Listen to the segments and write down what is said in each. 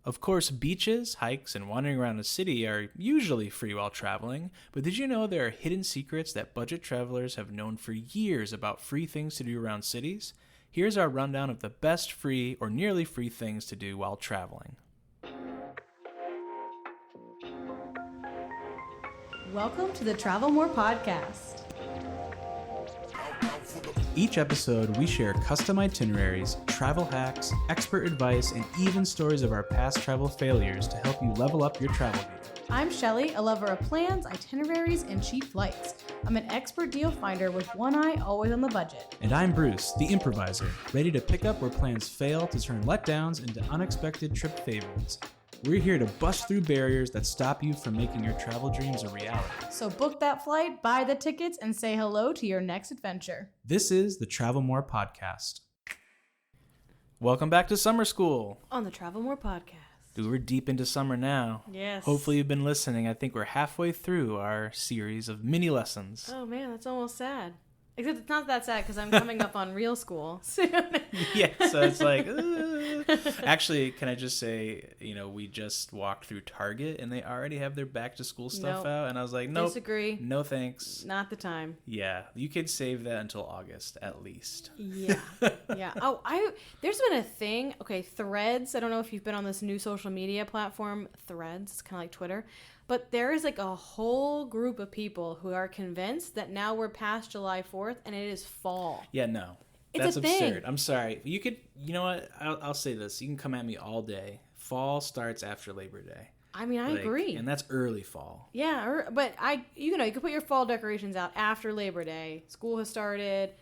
Of course, beaches, hikes, and wandering around a city are usually free while traveling, but did you know there are hidden secrets that budget travelers have known for years about free things to do around cities? Here's our rundown of the best free or nearly free things to do while traveling. Welcome to the Travel More podcast. Each episode, we share custom itineraries, travel hacks, expert advice, and even stories of our past travel failures to help you level up your travel game. I'm Shelly, a lover of plans, itineraries, and cheap flights. I'm an expert deal finder with one eye always on the budget. And I'm Bruce, the improviser, ready to pick up where plans fail to turn letdowns into unexpected trip favorites. We're here to bust through barriers that stop you from making your travel dreams a reality. So book that flight, buy the tickets, and say hello to your next adventure. This is the Travel More Podcast. Welcome back to summer school. On the Travel More podcast. Dude, we're deep into summer now. Yes. Hopefully you've been listening. I think we're halfway through our series of mini lessons. Oh man, that's almost sad. Except it's not that sad because I'm coming up on real school soon. Yeah, so it's like, Actually, can I just say, we just walked through Target and they already have their back to school stuff out. And I was like, nope. Disagree. No thanks. Not the time. Yeah, you could save that until August at least. Yeah. Yeah. Oh, there's been a thing. Okay, Threads. I don't know if you've been on this new social media platform, Threads. It's kind of like Twitter. But there is like a whole group of people who are convinced that now we're past July 4th and it is fall. Yeah, no. It's That's a absurd. thing. I'm sorry. You know what? I'll say this. You can come at me all day. Fall starts after Labor Day. I mean, I agree. And that's early fall. Yeah, but you can put your fall decorations out after Labor Day. School has started.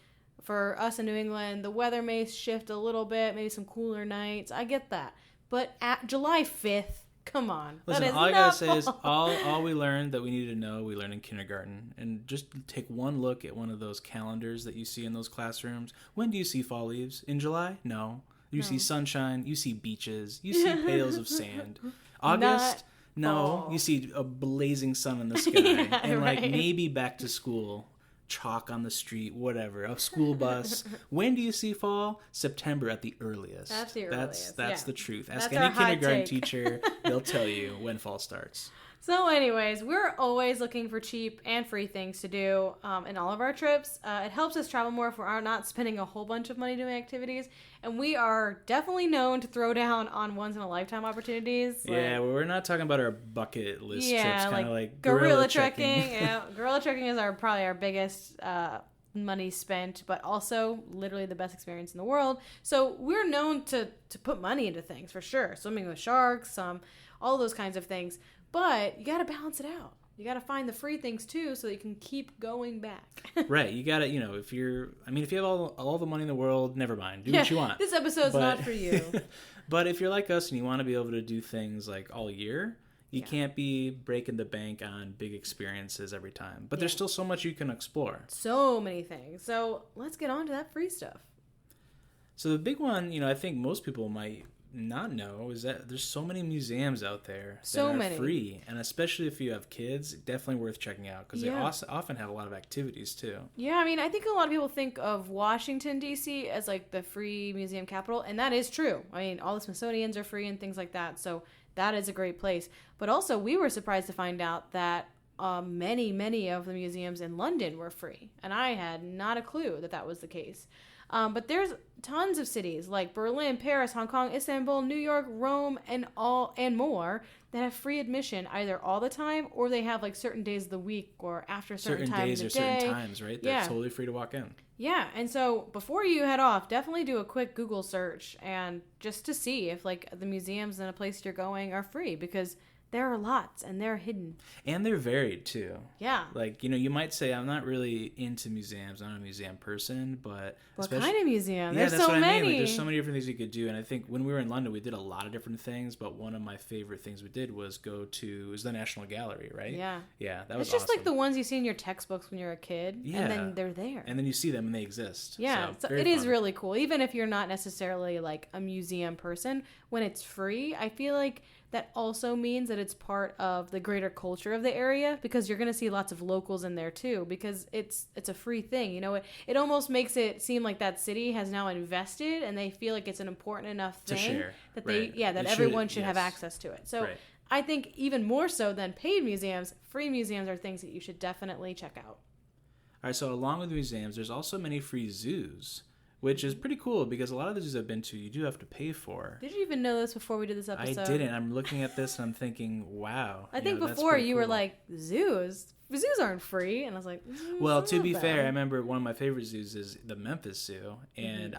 For us in New England, the weather may shift a little bit, maybe some cooler nights. I get that. But at July 5th, come on. Listen, all I gotta say is all we learned that we needed to know, we learned in kindergarten. And just take one look at one of those calendars that you see in those classrooms. When do you see fall leaves? In July? No. You see sunshine. You see beaches. You see pails of sand. August? No. Fall. You see a blazing sun in the sky. Yeah, and right. maybe back to school. Chalk on the street, whatever, a school bus. When do you see fall? September at the earliest. That's the earliest. That's yeah. the truth. Ask That's any kindergarten take. teacher, they'll tell you when fall starts. So anyways, we're always looking for cheap and free things to do in all of our trips. It helps us travel more if we're not spending a whole bunch of money doing activities. And we are definitely known to throw down on once-in-a-lifetime opportunities. Yeah, well, we're not talking about our bucket list trips, kind of like gorilla trekking. Yeah, gorilla trekking is probably our biggest money spent, but also literally the best experience in the world. So we're known to put money into things, for sure. Swimming with sharks, all those kinds of things. But you got to balance it out. You got to find the free things too, so that you can keep going back. Right. You got to, if you have all the money in the world, never mind. Do what you want. This episode's not for you. But if you're like us and you want to be able to do things like all year, you can't be breaking the bank on big experiences every time. But there's still so much you can explore. So many things. So let's get on to that free stuff. So the big one, I think most people might not know is that there's so many museums out there that are free, and especially if you have kids, definitely worth checking out because they often have a lot of activities too. Yeah, I mean, I think a lot of people think of Washington D.C. as like the free museum capital, and that is true. I mean, all the Smithsonian's are free and things like that, so that is a great place. But also, we were surprised to find out that many of the museums in London were free, and I had not a clue that was the case. But there's tons of cities like Berlin, Paris, Hong Kong, Istanbul, New York, Rome, and more that have free admission either all the time or they have like certain days of the week or after a certain time days of or the day. certain times, right? They're totally free to walk in. Yeah, and so before you head off, definitely do a quick Google search and just to see if like the museums in a place you're going are free because there are lots, and they're hidden. And they're varied, too. Yeah. Like, you might say, I'm not really into museums. I'm not a museum person, but... What kind of museum? Yeah, there's that's so what many. I mean. Like, there's so many different things you could do. And I think when we were in London, we did a lot of different things, but one of my favorite things we did was go to... It was the National Gallery, right? Yeah. Yeah, that was It's just awesome. like the ones you see in your textbooks when you're a kid, and then they're there. And then you see them, and they exist. Yeah, so it is really cool. Even if you're not necessarily, like, a museum person, when it's free, I feel like that also means that that it's part of the greater culture of the area, because you're going to see lots of locals in there too, because it's a free thing. You know, it almost makes it seem like that city has now invested and they feel like it's an important enough thing to share. that Right. that everyone should have access to it. So Right. I think even more so than paid museums, free museums are things that you should definitely check out. All right, so along with museums, there's also many free zoos, which is pretty cool because a lot of the zoos I've been to, you do have to pay for. Did you even know this before we did this episode? I didn't. I'm looking at this and I'm thinking, wow. I think before you were like, zoos aren't free. And I was like, well, to be fair, I remember one of my favorite zoos is the Memphis Zoo. And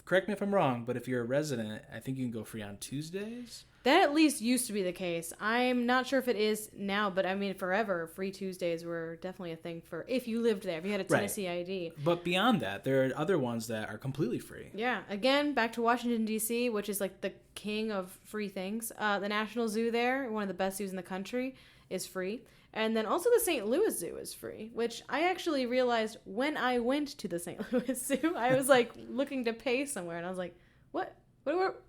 correct me if I'm wrong, but if you're a resident, I think you can go free on Tuesdays. That at least used to be the case. I'm not sure if it is now, but I mean, forever, free Tuesdays were definitely a thing for if you lived there, if you had a Tennessee ID. But beyond that, there are other ones that are completely free. Yeah. Again, back to Washington, D.C., which is like the king of free things. The National Zoo there, one of the best zoos in the country, is free. And then also the St. Louis Zoo is free, which I actually realized when I went to the St. Louis Zoo. I was like looking to pay somewhere, and I was like, what?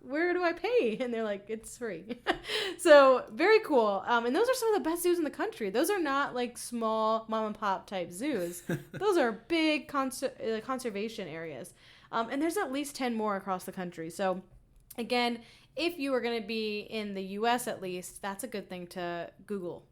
Where do I pay? And they're like, it's free. So very cool. And those are some of the best zoos in the country. Those are not like small mom and pop type zoos. Those are big conservation areas. And there's at least 10 more across the country. So again, if you are going to be in the U.S. at least, that's a good thing to Google.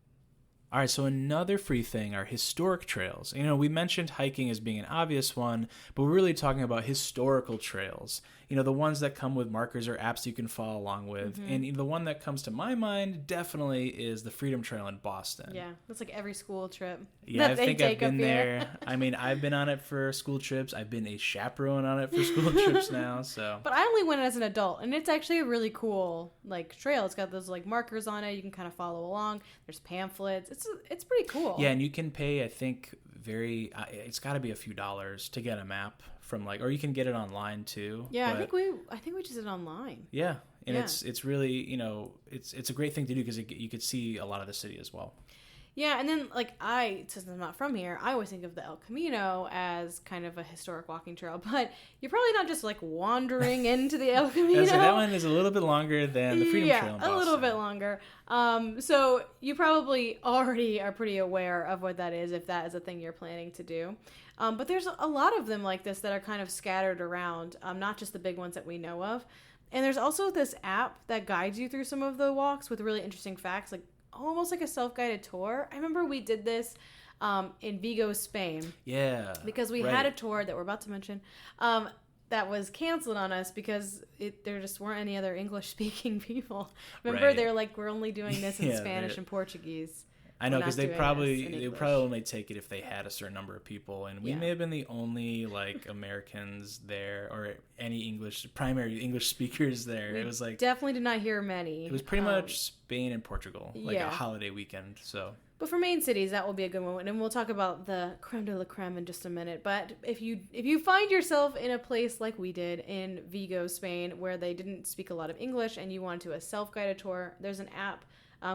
All right, so another free thing are historic trails. You know, we mentioned hiking as being an obvious one, but we're really talking about historical trails. You know, the ones that come with markers or apps you can follow along with. Mm-hmm. And the one that comes to my mind definitely is the Freedom Trail in Boston. Yeah, that's like every school trip. Yeah, I think I've been there. I mean, I've been on it for school trips. I've been a chaperone on it for school trips now. So, but I only went as an adult, and it's actually a really cool like trail. It's got those like markers on it. You can kind of follow along. There's pamphlets. It's pretty cool. Yeah, and you can pay. I think it's got to be a few dollars to get a map from or you can get it online too. Yeah, I think we just did it online. Yeah, and it's really it's a great thing to do because you could see a lot of the city as well. Yeah, and then since I'm not from here, I always think of the El Camino as kind of a historic walking trail, but you're probably not just wandering into the El Camino. So that one is a little bit longer than the Freedom Trail in Boston. A little bit longer. So you probably already are pretty aware of what that is if that is a thing you're planning to do. But there's a lot of them like this that are kind of scattered around, not just the big ones that we know of. And there's also this app that guides you through some of the walks with really interesting facts, almost like a self-guided tour. I remember we did this in Vigo, Spain. Yeah. Because we had a tour that we're about to mention that was canceled on us because there just weren't any other English-speaking people. Remember, they're like, we're only doing this in Spanish and Portuguese. I know, because they would probably only take it if they had a certain number of people, and we may have been the only Americans there or any primary English speakers there. It was definitely did not hear many. It was pretty much Spain and Portugal, a holiday weekend. So, but for main cities, that will be a good one, and we'll talk about the creme de la creme in just a minute. But if you find yourself in a place like we did in Vigo, Spain, where they didn't speak a lot of English, and you want to do a self-guided tour, there's an app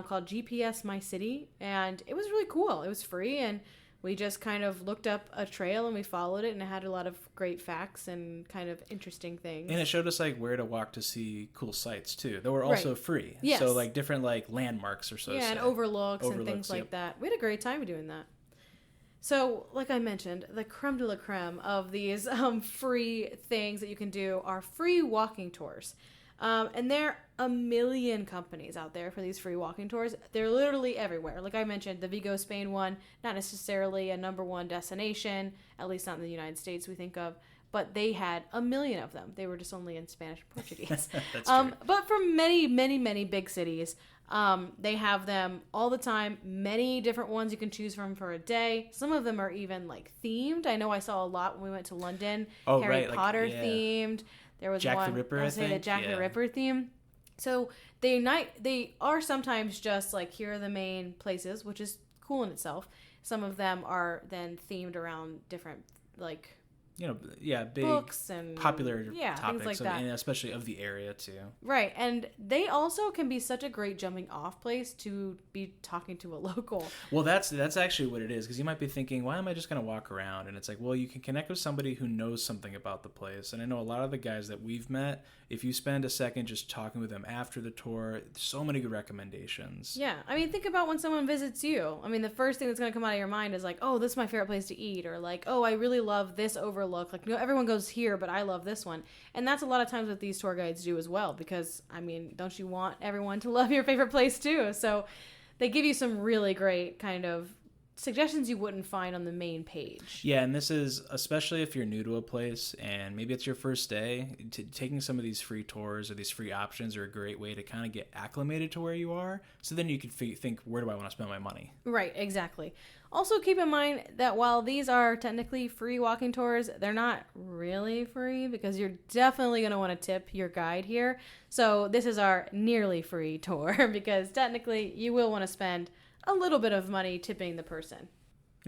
called GPS My City, and it was really cool. It was free, and we just kind of looked up a trail and we followed it, and it had a lot of great facts and kind of interesting things. And it showed us where to walk to see cool sites too. That were also free. Yes. So different landmarks or so. Yeah, and overlooks and things like that. We had a great time doing that. So, like I mentioned, the creme de la creme of these free things that you can do are free walking tours. And there are a million companies out there for these free walking tours. They're literally everywhere. Like I mentioned, the Vigo, Spain one, not necessarily a number one destination, at least not in the United States we think of, but they had a million of them. They were just only in Spanish and Portuguese. That's true. But for many, many, many big cities, they have them all the time. Many different ones you can choose from for a day. Some of them are even themed. I know I saw a lot when we went to London. Harry Potter themed. There was Jack the Ripper, I think. The Jack the Ripper theme. So they are sometimes just here are the main places, which is cool in itself. Some of them are then themed around different big books and popular topics, things like that. And especially of the area too. Right, and they also can be such a great jumping off place to be talking to a local. Well, that's actually what it is, because you might be thinking, why am I just going to walk around? And it's well, you can connect with somebody who knows something about the place. And I know a lot of the guys that we've met, if you spend a second just talking with them after the tour, so many good recommendations. Yeah, I mean, think about when someone visits you. I mean, the first thing that's going to come out of your mind is like, oh, this is my favorite place to eat, or like, oh, I really love this overlook. Like, no, everyone goes here, but I love this one. And that's a lot of times what these tour guides do as well, because, I mean, don't you want everyone to love your favorite place too? So they give you some really great kind of suggestions you wouldn't find on the main page. Yeah, and this is, especially if you're new to a place and maybe it's your first day, taking some of these free tours or these free options are a great way to kind of get acclimated to where you are. So then you can think, where do I want to spend my money? Right, exactly. Also keep in mind that while these are technically free walking tours, they're not really free because you're definitely going to want to tip your guide here. So this is our nearly free tour because technically you will want to spend a little bit of money tipping the person.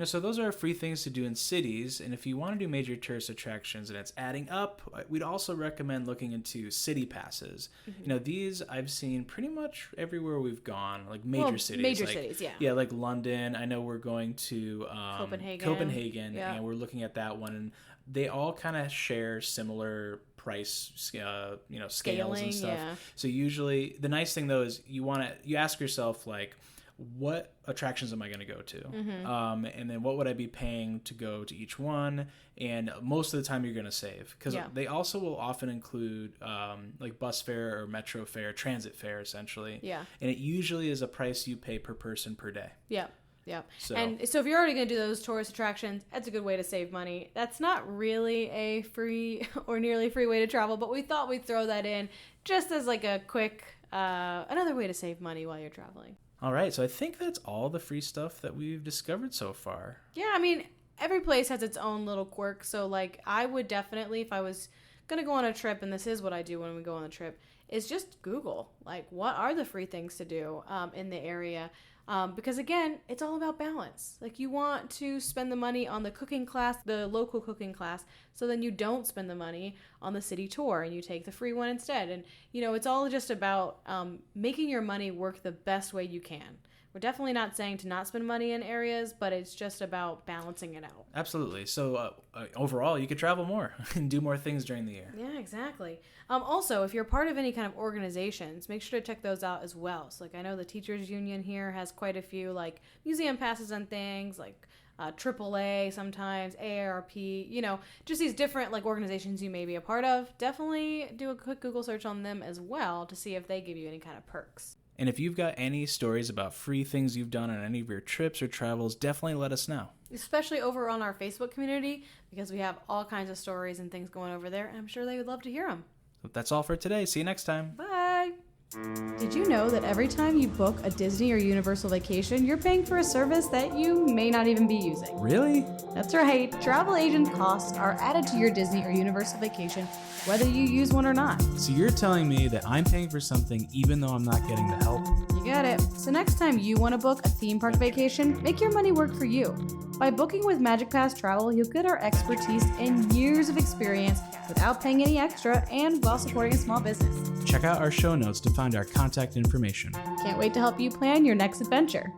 So those are free things to do in cities, and if you want to do major tourist attractions and it's adding up, we'd also recommend looking into city passes. Mm-hmm. These I've seen pretty much everywhere we've gone, like major cities. Major cities, yeah. Yeah, like London. I know we're going to Copenhagen, yeah. And we're looking at that one, and they all kind of share similar price, scales and stuff. Yeah. So usually, the nice thing though is you ask yourself like, what attractions am I going to go to? Mm-hmm. And then what would I be paying to go to each one? And most of the time you're going to save because they also will often include like bus fare or metro fare, transit fare essentially. Yeah. And it usually is a price you pay per person per day. Yeah. Yeah. So if you're already going to do those tourist attractions, that's a good way to save money. That's not really a free or nearly free way to travel, but we thought we'd throw that in just as like a quick, another way to save money while you're traveling. All right, so I think that's all the free stuff that we've discovered so far. Yeah, I mean, every place has its own little quirk. So, like, I would definitely, if I was going to go on a trip, and this is what I do when we go on a trip, is just Google, like, what are the free things to do in the area? Because, again, it's all about balance. Like, you want to spend the money on the cooking class, the local cooking class, so then you don't spend the money on the city tour and you take the free one instead. And, it's all just about making your money work the best way you can. We're definitely not saying to not spend money in areas, but it's just about balancing it out. Absolutely. So overall, you could travel more and do more things during the year. Yeah, exactly. Also, if you're part of any kind of organizations, make sure to check those out as well. So, like, I know the Teachers Union here has quite a few, like, museum passes and things, like AAA sometimes, AARP, just these different, like, organizations you may be a part of. Definitely do a quick Google search on them as well to see if they give you any kind of perks. And if you've got any stories about free things you've done on any of your trips or travels, definitely let us know. Especially over on our Facebook community, because we have all kinds of stories and things going over there, and I'm sure they would love to hear them. But that's all for today. See you next time. Bye! Did you know that every time you book a Disney or Universal vacation, you're paying for a service that you may not even be using? Really? That's right. Travel agent costs are added to your Disney or Universal vacation, whether you use one or not. So you're telling me that I'm paying for something even though I'm not getting the help? You got it. So next time you want to book a theme park vacation, make your money work for you. By booking with Magic Pass Travel, you'll get our expertise and years of experience without paying any extra and while supporting a small business. Check out our show notes to find our contact information. Can't wait to help you plan your next adventure.